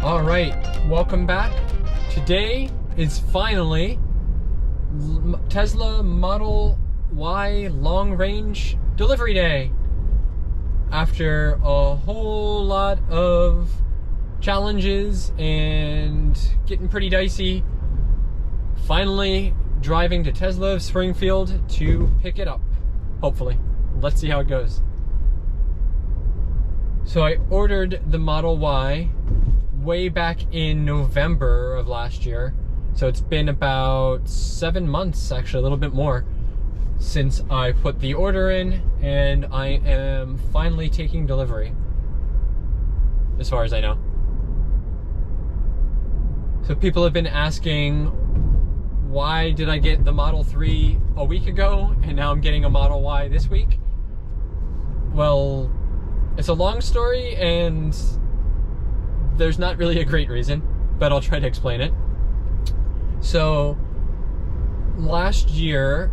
All right, welcome back. Today is finally Tesla Model Y long range delivery day. After a whole lot of challenges and getting pretty dicey, finally driving to Tesla of Springfield to pick it up, hopefully. Let's see how it goes. So I ordered the Model Y way back in November of last year. So it's been about 7 months, actually, a little bit more, since I put the order in, and I am finally taking delivery, as far as I know. So people have been asking, why did I get the Model 3 a week ago and now I'm getting a Model Y this week? Well, it's a long story and there's not really a great reason, but I'll try to explain it. So last year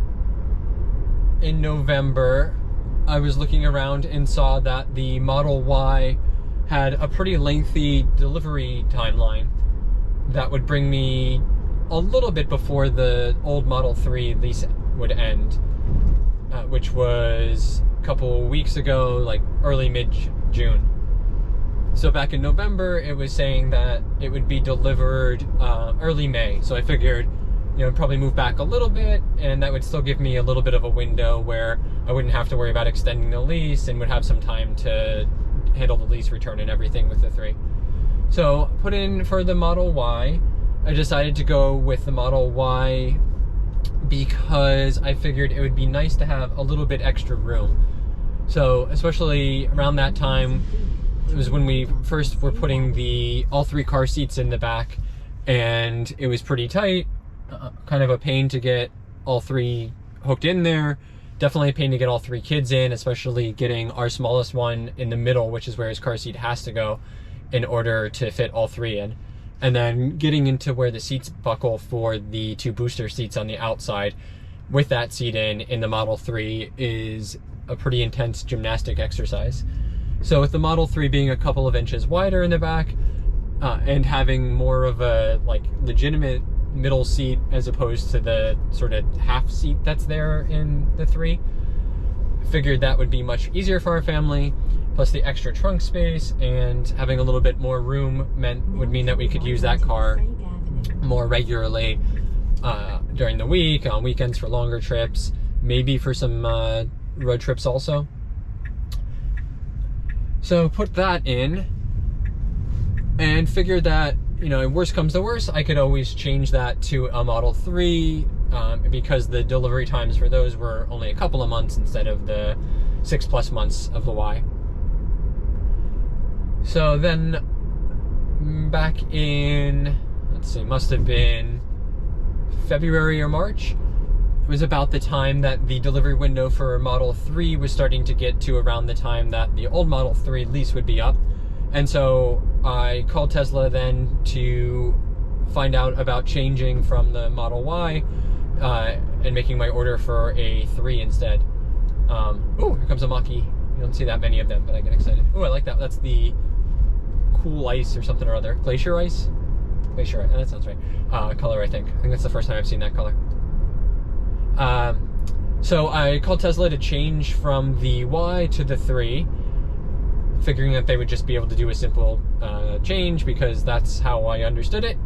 in November, I was looking around and saw that the Model Y had a pretty lengthy delivery timeline that would bring me a little bit before the old Model 3 lease would end, which was a couple weeks ago, like early mid-June. So back in November, it was saying that it would be delivered early May. So I figured, probably move back a little bit, and that would still give me a little bit of a window where I wouldn't have to worry about extending the lease and would have some time to handle the lease return and everything with the 3. So put in for the Model Y. I decided to go with the Model Y because I figured it would be nice to have a little bit extra room. So especially around that time, it was when we first were putting all 3 car seats in the back, and it was pretty tight, kind of a pain to get all 3 hooked in there. Definitely a pain to get all 3 kids in, especially getting our smallest one in the middle, which is where his car seat has to go in order to fit all 3 in. And then getting into where the seats buckle for the 2 booster seats on the outside with that seat in the Model 3 is a pretty intense gymnastic exercise. So with the Model 3 being a couple of inches wider in the back, and having more of a legitimate middle seat as opposed to the sort of half seat that's there in the 3, figured that would be much easier for our family. Plus the extra trunk space and having a little bit more room would mean that we could use that car more regularly during the week, on weekends for longer trips, maybe for some road trips also. So put that in and figured that, worst comes to worst, I could always change that to a Model 3 because the delivery times for those were only a couple of months instead of the 6+ months of the Y. So then back in, must have been February or March, it was about the time that the delivery window for Model 3 was starting to get to around the time that the old Model 3 lease would be up. And so I called Tesla then to find out about changing from the Model Y and making my order for a 3 instead. Oh, here comes a Mach-E. You don't see that many of them, but I get excited. Oh, I like that. That's the cool ice or something or other. Glacier ice? Glacier ice, that sounds right. Color, I think. I think that's the first time I've seen that color. So I called Tesla to change from the Y to the 3, figuring that they would just be able to do a simple change because that's how I understood it.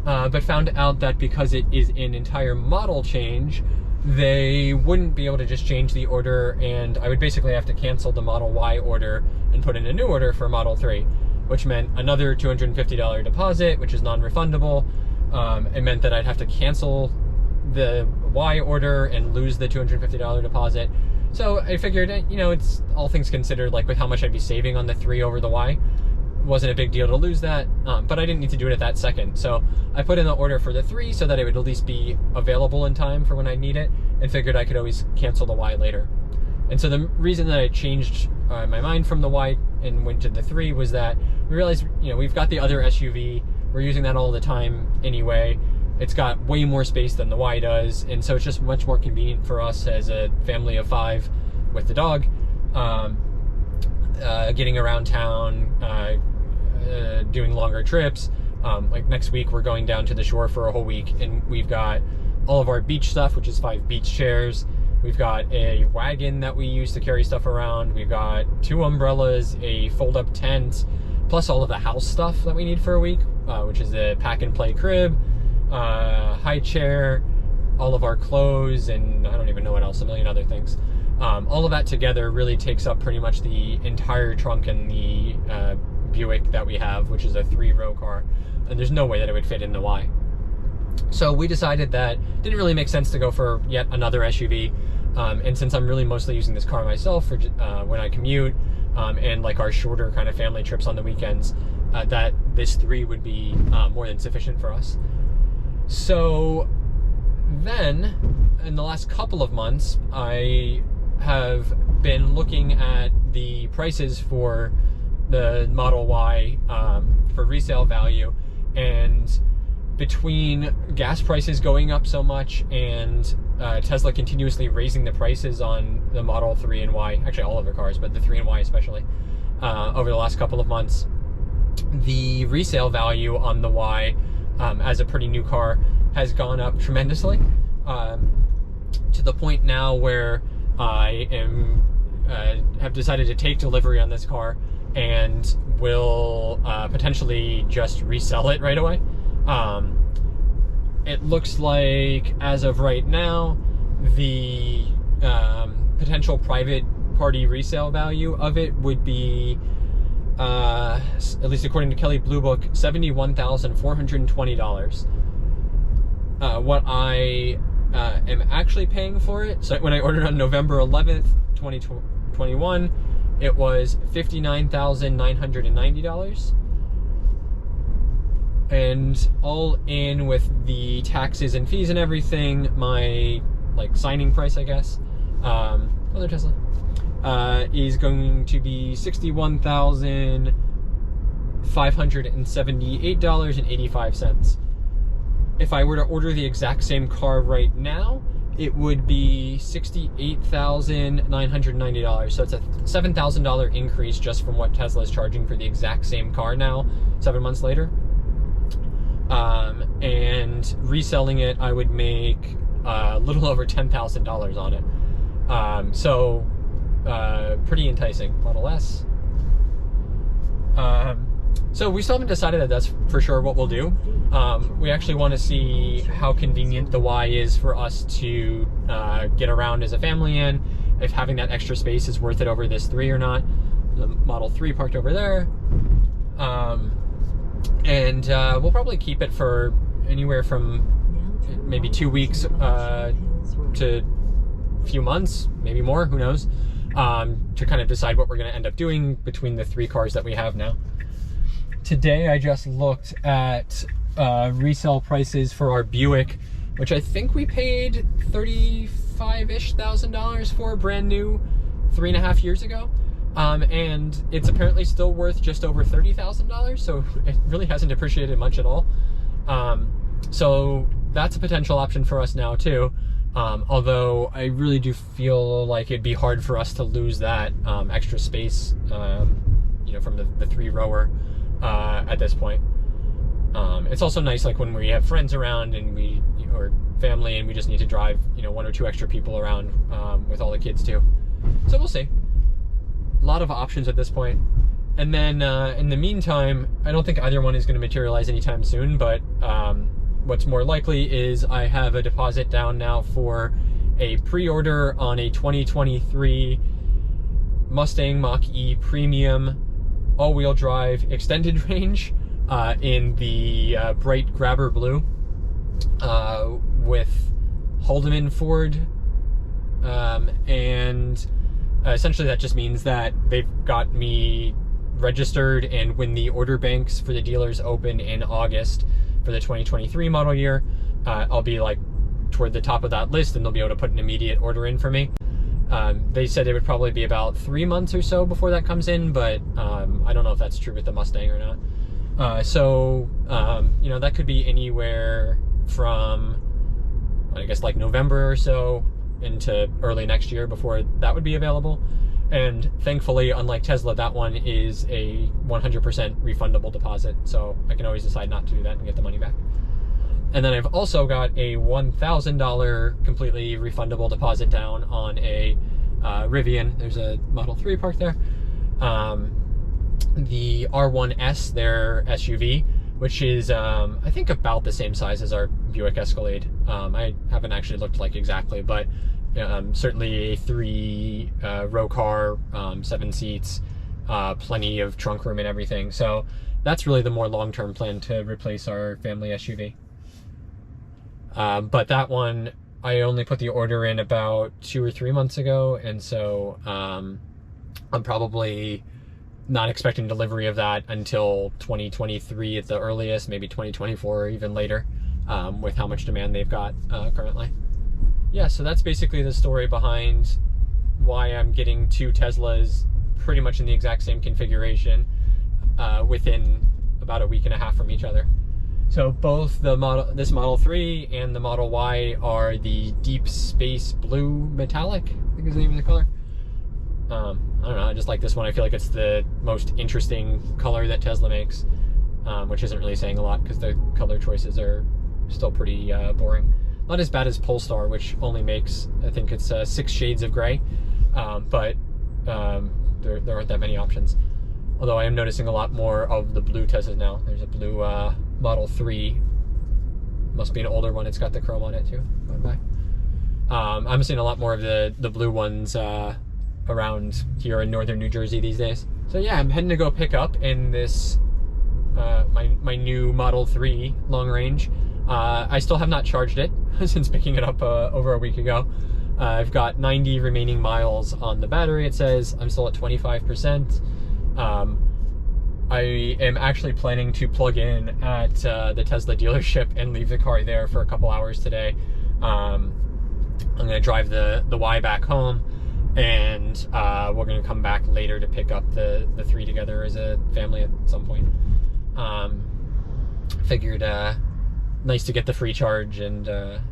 But found out that because it is an entire model change, they wouldn't be able to just change the order, and I would basically have to cancel the Model Y order and put in a new order for Model 3, which meant another $250 deposit, which is non-refundable. It meant that I'd have to cancel the Y order and lose the $250 deposit. So I figured, it's all things considered, with how much I'd be saving on the 3 over the Y, wasn't a big deal to lose that, but I didn't need to do it at that second. So I put in the order for the 3 so that it would at least be available in time for when I need it, and figured I could always cancel the Y later. And so the reason that I changed my mind from the Y and went to the 3 was that we realized, we've got the other SUV, we're using that all the time anyway. It's got way more space than the Y does, and so it's just much more convenient for us as a family of 5 with the dog, getting around town, doing longer trips. Like next week, we're going down to the shore for a whole week, and we've got all of our beach stuff, which is 5 beach chairs. We've got a wagon that we use to carry stuff around. We've got 2 umbrellas, a fold-up tent, plus all of the house stuff that we need for a week, which is a pack-and-play crib, high chair, all of our clothes, and I don't even know what else, a million other things. All of that together really takes up pretty much the entire trunk in the Buick that we have, which is a 3-row car, and there's no way that it would fit in the Y. So we decided that it didn't really make sense to go for yet another SUV, and since I'm really mostly using this car myself for when I commute, and like our shorter kind of family trips on the weekends, that this 3 would be more than sufficient for us. So then, in the last couple of months, I have been looking at the prices for the Model Y for resale value, and between gas prices going up so much and Tesla continuously raising the prices on the Model 3 and Y, actually all of their cars, but the 3 and Y especially, over the last couple of months, the resale value on the Y, as a pretty new car, has gone up tremendously, to the point now where I have decided to take delivery on this car and will potentially just resell it right away. It looks like, as of right now, the potential private party resale value of it would be, at least according to Kelley Blue Book, $71,420. What I am actually paying for it, so when I ordered on November 11th, 2021, it was $59,990. And all in with the taxes and fees and everything, my signing price, I guess, other Tesla, is going to be $61,578.85. If I were to order the exact same car right now, it would be $68,990. So it's a $7,000 increase just from what Tesla is charging for the exact same car now, 7 months later. And reselling it, I would make a little over $10,000 on it. So pretty enticing. Model S. So we still haven't decided that that's for sure what we'll do. We actually want to see how convenient the Y is for us to get around as a family in, if having that extra space is worth it over this 3 or not. The Model 3 parked over there. And we'll probably keep it for anywhere from maybe 2 weeks to a few months, maybe more, who knows, to kind of decide what we're going to end up doing between the 3 cars that we have now. Today I just looked at resale prices for our Buick, which I think we paid $35,000-ish for brand new 3.5 years ago. And it's apparently still worth just over $30,000, so it really hasn't appreciated much at all. So that's a potential option for us now too. Although I really do feel like it'd be hard for us to lose that extra space, from the 3-rower at this point. It's also nice, like when we have friends around and or family, and we just need to drive, 1 or 2 extra people around with all the kids too. So we'll see. A lot of options at this point. And then in the meantime, I don't think either one is going to materialize anytime soon, but what's more likely is I have a deposit down now for a pre-order on a 2023 Mustang Mach-E Premium all-wheel drive extended range in the bright grabber blue with Haldeman Ford, and essentially that just means that they've got me registered, and when the order banks for the dealers open in August for the 2023 model year, I'll be toward the top of that list, and they'll be able to put an immediate order in for me. They said it would probably be about 3 months or so before that comes in, but I don't know if that's true with the Mustang or not. That could be anywhere from, I guess, November or so into early next year before that would be available. And thankfully, unlike Tesla, that one is a 100% refundable deposit, so I can always decide not to do that and get the money back. And then I've also got a $1,000 completely refundable deposit down on a Rivian. There's a Model 3 parked there. The R1S, their SUV, which is, I think, about the same size as our Buick Escalade. I haven't actually looked like exactly, but certainly a 3-row car, 7 seats, plenty of trunk room and everything. So that's really the more long-term plan, to replace our family SUV. But that one, I only put the order in about 2 or 3 months ago, and so I'm probably not expecting delivery of that until 2023 at the earliest, maybe 2024 or even later, with how much demand they've got currently. Yeah, so that's basically the story behind why I'm getting 2 Teslas pretty much in the exact same configuration within about a week and a half from each other. So both this Model 3 and the Model Y are the Deep Space Blue Metallic, I think is the name of the color. I don't know, I just like this one. I feel like it's the most interesting color that Tesla makes, which isn't really saying a lot because the color choices are still pretty boring. Not as bad as Polestar, which only makes, I think it's 6 shades of gray, but there aren't that many options. Although I am noticing a lot more of the blue Teslas now. There's a blue Model 3, must be an older one. It's got the chrome on it too. Going by. I'm seeing a lot more of the blue ones around here in northern New Jersey these days. So yeah, I'm heading to go pick up in this my new Model 3 long range. I still have not charged it since picking it up over a week ago. I've got 90 remaining miles on the battery. It says I'm still at 25%. I am actually planning to plug in at the Tesla dealership and leave the car there for a couple hours today. I'm going to drive the Y back home, and we're going to come back later to pick up the 3 together as a family at some point. Figured nice to get the free charge, and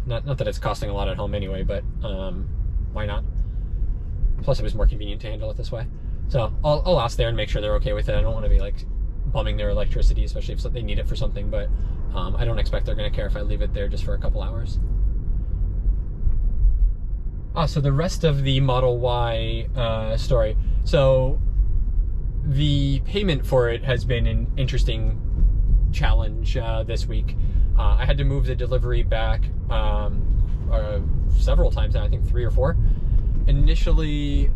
not that it's costing a lot at home anyway, but why not? Plus it was more convenient to handle it this way. So I'll ask there and make sure they're okay with it. I don't want to be like bumming their electricity, especially if they need it for something, but I don't expect they're going to care if I leave it there just for a couple hours. So the rest of the Model Y story. So the payment for it has been an interesting challenge this week. I had to move the delivery back several times now, I think 3 or 4. Initially,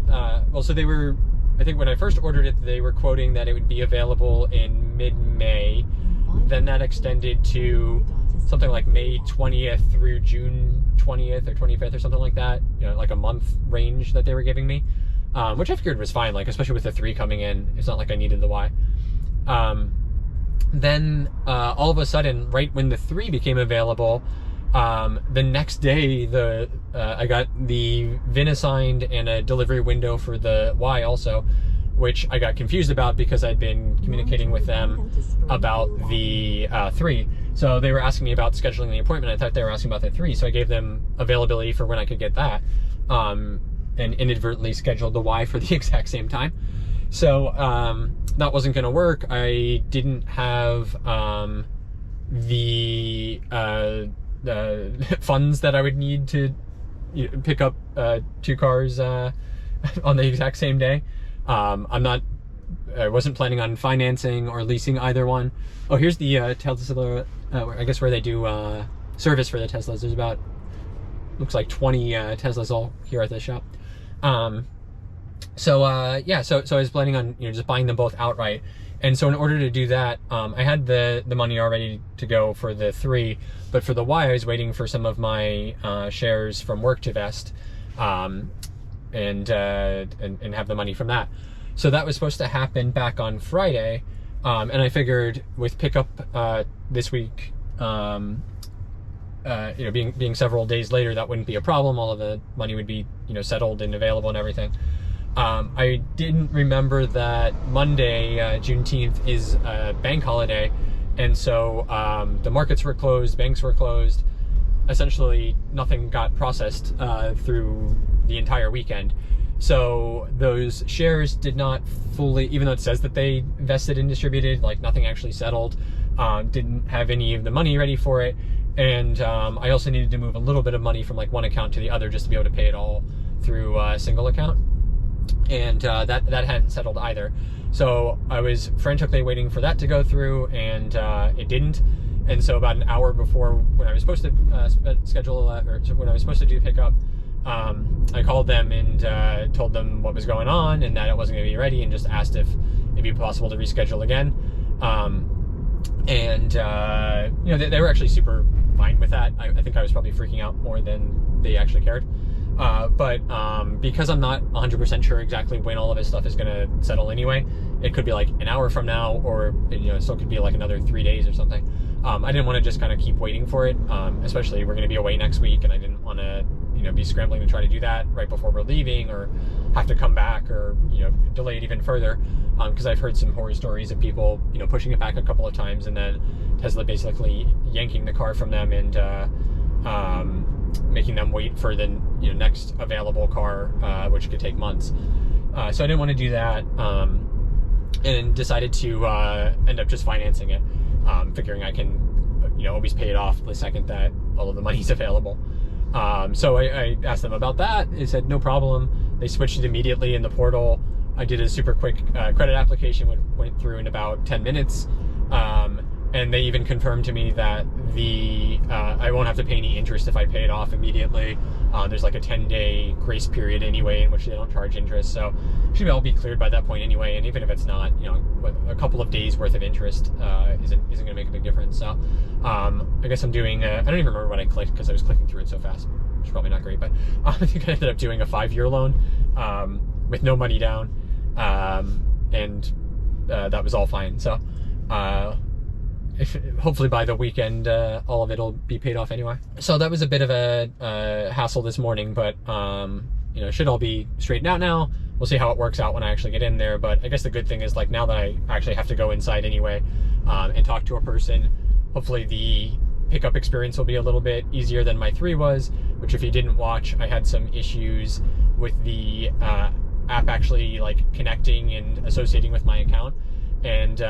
so they were, I think when I first ordered it, they were quoting that it would be available in mid-May. Then that extended to something like May 20th through June 20th or 25th or something like that. You know, like a month range that they were giving me, which I figured was fine, like especially with the 3 coming in. It's not like I needed the Y. Then all of a sudden, right when the 3 became available, the next day I got the VIN assigned and a delivery window for the Y also, which I got confused about because I'd been communicating with them about the 3. So they were asking me about scheduling the appointment. I thought they were asking about the 3, so I gave them availability for when I could get that, and inadvertently scheduled the Y for the exact same time. So that wasn't going to work. I didn't have the funds that I would need to pick up 2 cars on the exact same day. I wasn't planning on financing or leasing either one. Oh, here's the Tesla, I guess where they do service for the Teslas. There's about, looks like 20 Teslas all here at the shop. So I was planning on just buying them both outright. And so in order to do that, I had the money already to go for the 3, but for the Y, I was waiting for some of my shares from work to vest, and have the money from that. So that was supposed to happen back on Friday, and I figured with pickup this week, being several days later, that wouldn't be a problem. All of the money would be settled and available and everything. I didn't remember that Monday, Juneteenth, is a bank holiday, and so the markets were closed, banks were closed. Essentially, nothing got processed through the entire weekend. So those shares did not fully, even though it says that they vested and distributed, like nothing actually settled, didn't have any of the money ready for it. And I also needed to move a little bit of money from like one account to the other just to be able to pay it all through a single account. And that hadn't settled either. So I was frantically waiting for that to go through, and it didn't. And so about an hour before when I was supposed to when I was supposed to do the pickup, I called them and told them what was going on and that it wasn't going to be ready, and just asked if it'd be possible to reschedule again. You know, they were actually super fine with that. I think I was probably freaking out more than they actually cared. Because I'm not 100% sure exactly when all of this stuff is going to settle anyway, it could be like an hour from now, or, you know, it still could be like another 3 days or something. I didn't want to just kind of keep waiting for it, especially we're going to be away next week, and I didn't want to, you know, be scrambling to try to do that right before we're leaving, or have to come back, or, you know, delay it even further. Because I've heard some horror stories of people, you know, pushing it back a couple of times, and then Tesla basically yanking the car from them and making them wait for the, you know, next available car, which could take months. So I didn't want to do that, and decided to end up just financing it, figuring I can, you know, always pay it off the second that all of the money's available. So I asked them about that. They said no problem. They switched it immediately in the portal. I did a super quick credit application, went through in about 10 minutes. And they even confirmed to me that I won't have to pay any interest if I pay it off immediately. There's like a 10-day grace period anyway in which they don't charge interest, so it should all be cleared by that point anyway. And even if it's not, you know, a couple of days worth of interest isn't going to make a big difference. So I guess I'm doing. I don't even remember what I clicked because I was clicking through it so fast. It's probably not great, but I think I ended up doing a 5-year loan with no money down, and that was all fine. So. Hopefully by the weekend, all of it'll be paid off anyway. So that was a bit of a hassle this morning, but you know, it should all be straightened out now. We'll see how it works out when I actually get in there. But I guess the good thing is, like, now that I actually have to go inside anyway, and talk to a person, hopefully the pickup experience will be a little bit easier than my 3 was, which, if you didn't watch, I had some issues with the app actually like connecting and associating with my account, and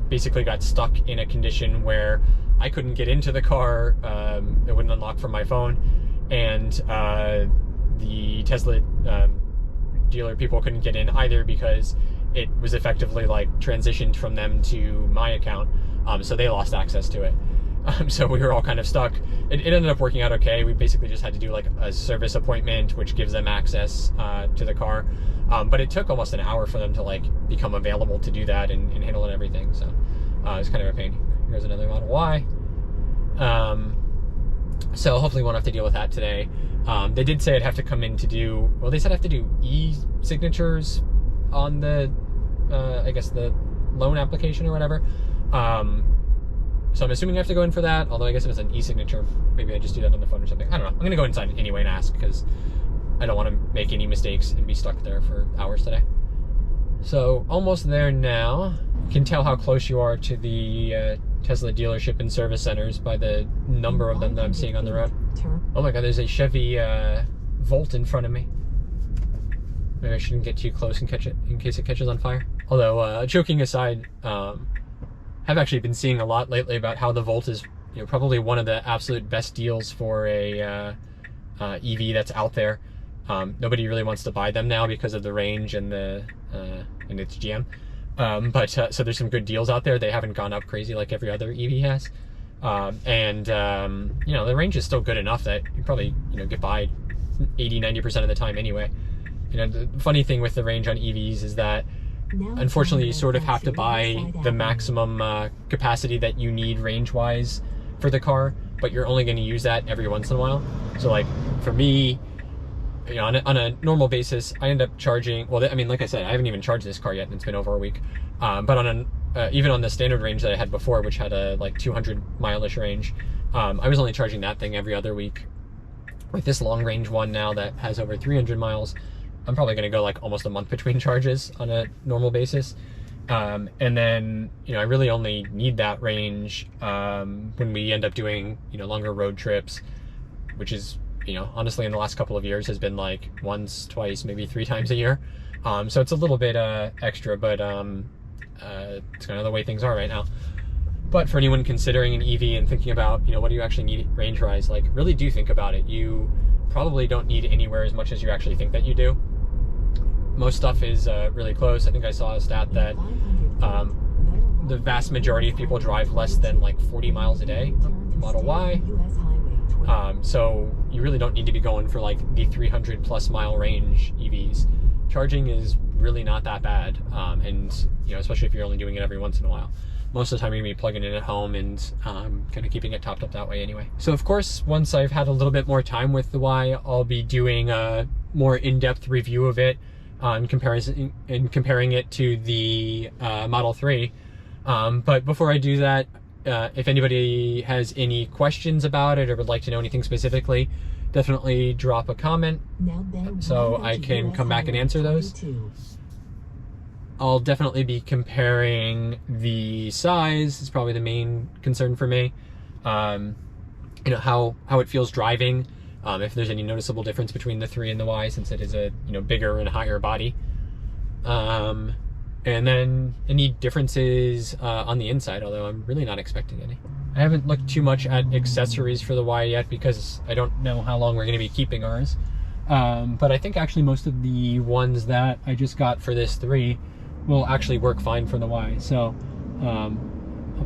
basically got stuck in a condition where I couldn't get into the car. It wouldn't unlock from my phone, and the Tesla dealer people couldn't get in either because it was effectively like transitioned from them to my account, so they lost access to it. So we were all kind of stuck. It ended up working out okay. We basically just had to do like a service appointment, which gives them access to the car. But it took almost an hour for them to like become available to do that and handle it and everything. So it was kind of a pain. Here's another Model Y. So hopefully we won't have to deal with that today. They did say I'd have to come in to do, well, they said I have to do e-signatures on the, I guess the loan application or whatever. So I'm assuming I have to go in for that, although I guess if it's an e-signature, maybe I just do that on the phone or something. I don't know. I'm going to go inside anyway and ask, because I don't want to make any mistakes and be stuck there for hours today. So almost there now. You can tell how close you are to the Tesla dealership and service centers by the number of them that I'm seeing on the road. Oh my god, there's a Chevy Volt in front of me. Maybe I shouldn't get too close and catch it in case it catches on fire. Although, joking aside, I've actually been seeing a lot lately about how the Volt is, you know, probably one of the absolute best deals for a EV that's out there. Nobody really wants to buy them now because of the range and the and it's GM. So there's some good deals out there. They haven't gone up crazy like every other EV has. You know, the range is still good enough that you probably, you know, get by 80-90% of the time anyway. You know, the funny thing with the range on EVs is that unfortunately you sort of have to buy the maximum capacity that you need range-wise for the car, but you're only going to use that every once in a while. So like for me, you know, on a normal basis, I end up charging, well, I mean, like I said, I haven't even charged this car yet, and it's been over a week. But on even on the standard range that I had before, which had a like 200 mile-ish range, I was only charging that thing every other week. With this long range one now that has over 300 miles, I'm probably going to go like almost a month between charges on a normal basis. And then, you know, I really only need that range when we end up doing, you know, longer road trips, which is you know, honestly in the last couple of years has been like once, twice, maybe 3 times a year. So it's a little bit extra, but it's kind of the way things are right now. But for anyone considering an EV and thinking about, you know, what do you actually need range-wise, like really do think about it. You probably don't need anywhere as much as you actually think that you do. Most stuff is really close. I think I saw a stat that the vast majority of people drive less than like 40 miles a day, Model Y. So you really don't need to be going for like the 300 plus mile range EVs. Charging is really not that bad. And, you know, especially if you're only doing it every once in a while. Most of the time you're gonna be plugging in at home and kind of keeping it topped up that way anyway. So of course, once I've had a little bit more time with the Y, I'll be doing a more in-depth review of it and comparing it to the Model 3. But before I do that, if anybody has any questions about it or would like to know anything specifically, definitely drop a comment so I can come back and answer those. I'll definitely be comparing the size. It's probably the main concern for me. You know, how it feels driving. If there's any noticeable difference between the 3 and the Y, since it is a, you know, bigger and higher body. And then any differences on the inside, although I'm really not expecting any. I haven't looked too much at accessories for the Y yet because I don't know how long we're going to be keeping ours. But I think actually most of the ones that I just got for this 3 will actually work fine for the Y. So I'll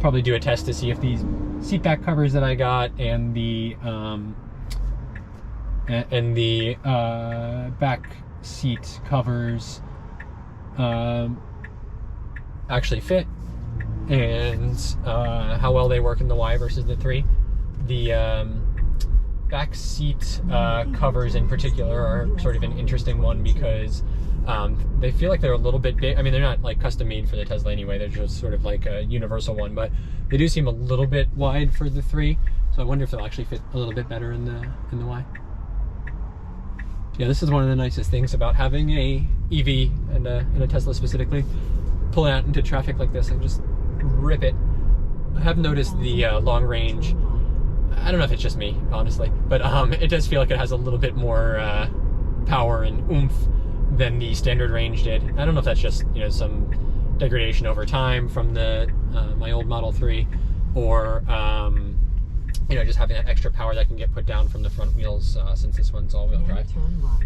probably do a test to see if these seat back covers that I got and the back seat covers actually fit, and how well they work in the Y versus the 3. The back seat covers in particular are sort of an interesting one because they feel like they're a little bit big. I mean, they're not like custom made for the Tesla anyway. They're just sort of like a universal one, but they do seem a little bit wide for the 3. So I wonder if they'll actually fit a little bit better in the Y. Yeah, this is one of the nicest things about having a EV and a Tesla specifically. Pulling out into traffic like this and just rip it. I have noticed the long range. I don't know if it's just me, honestly, but it does feel like it has a little bit more power and oomph than the standard range did. I don't know if that's just, you know, some degradation over time from the my old Model 3, or you know, just having that extra power that can get put down from the front wheels since this one's all-wheel drive.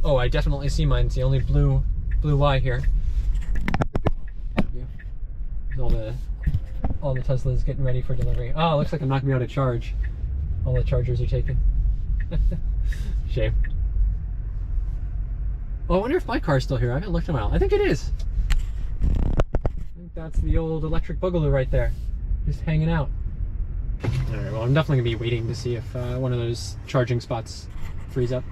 Oh, I definitely see mine. It's the only blue Y here. All the Teslas getting ready for delivery. Oh, it looks like I'm not gonna be able to charge. All the chargers are taken. Shame. Well, I wonder if my car's still here. I haven't looked in a while. I think it is. I think that's the old electric boogaloo right there, just hanging out. All right, well, I'm definitely gonna be waiting to see if one of those charging spots frees up.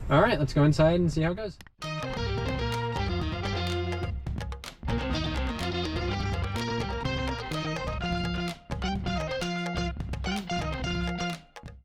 All right, let's go inside and see how it goes.